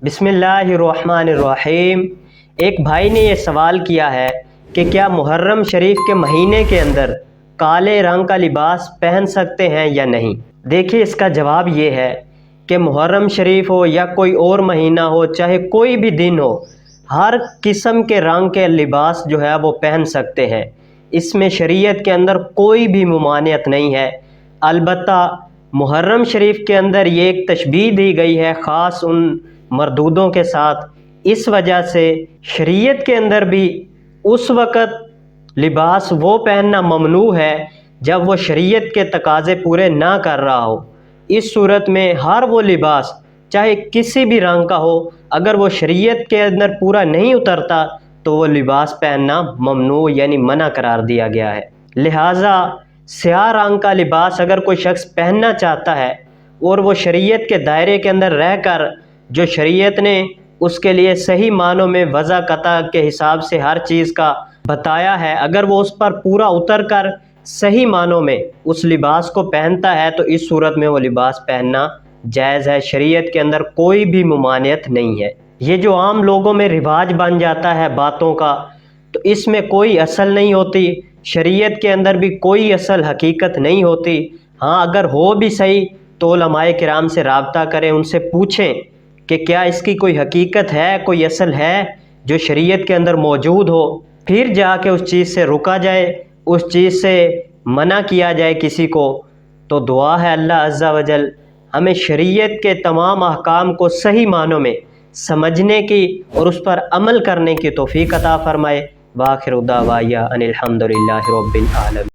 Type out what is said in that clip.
بسم اللہ الرحمن الرحیم۔ ایک بھائی نے یہ سوال کیا ہے کہ کیا محرم شریف کے مہینے کے اندر کالے رنگ کا لباس پہن سکتے ہیں یا نہیں؟ دیکھیے، اس کا جواب یہ ہے کہ محرم شریف ہو یا کوئی اور مہینہ ہو، چاہے کوئی بھی دن ہو، ہر قسم کے رنگ کے لباس جو ہے وہ پہن سکتے ہیں۔ اس میں شریعت کے اندر کوئی بھی ممانعت نہیں ہے۔ البتہ محرم شریف کے اندر یہ ایک تشبیہ دی گئی ہے خاص ان مردودوں کے ساتھ، اس وجہ سے شریعت کے اندر بھی اس وقت لباس وہ پہننا ممنوع ہے جب وہ شریعت کے تقاضے پورے نہ کر رہا ہو۔ اس صورت میں ہر وہ لباس چاہے کسی بھی رنگ کا ہو، اگر وہ شریعت کے اندر پورا نہیں اترتا تو وہ لباس پہننا ممنوع یعنی منع قرار دیا گیا ہے۔ لہٰذا سیاہ رنگ کا لباس اگر کوئی شخص پہننا چاہتا ہے اور وہ شریعت کے دائرے کے اندر رہ کر جو شریعت نے اس کے لیے صحیح معنوں میں وضع قطع کے حساب سے ہر چیز کا بتایا ہے، اگر وہ اس پر پورا اتر کر صحیح معنوں میں اس لباس کو پہنتا ہے تو اس صورت میں وہ لباس پہننا جائز ہے۔ شریعت کے اندر کوئی بھی ممانعت نہیں ہے۔ یہ جو عام لوگوں میں رواج بن جاتا ہے باتوں کا، تو اس میں کوئی اصل نہیں ہوتی، شریعت کے اندر بھی کوئی اصل حقیقت نہیں ہوتی۔ ہاں، اگر ہو بھی صحیح تو علماء کرام سے رابطہ کریں، ان سے پوچھیں کہ کیا اس کی کوئی حقیقت ہے، کوئی اصل ہے جو شریعت کے اندر موجود ہو، پھر جا کے اس چیز سے رکا جائے، اس چیز سے منع کیا جائے کسی کو۔ تو دعا ہے اللہ عز و جل ہمیں شریعت کے تمام احکام کو صحیح معنوں میں سمجھنے کی اور اس پر عمل کرنے کی توفیق عطا فرمائے۔ وآخر دعوانا ان الحمد للہ رب العالمین۔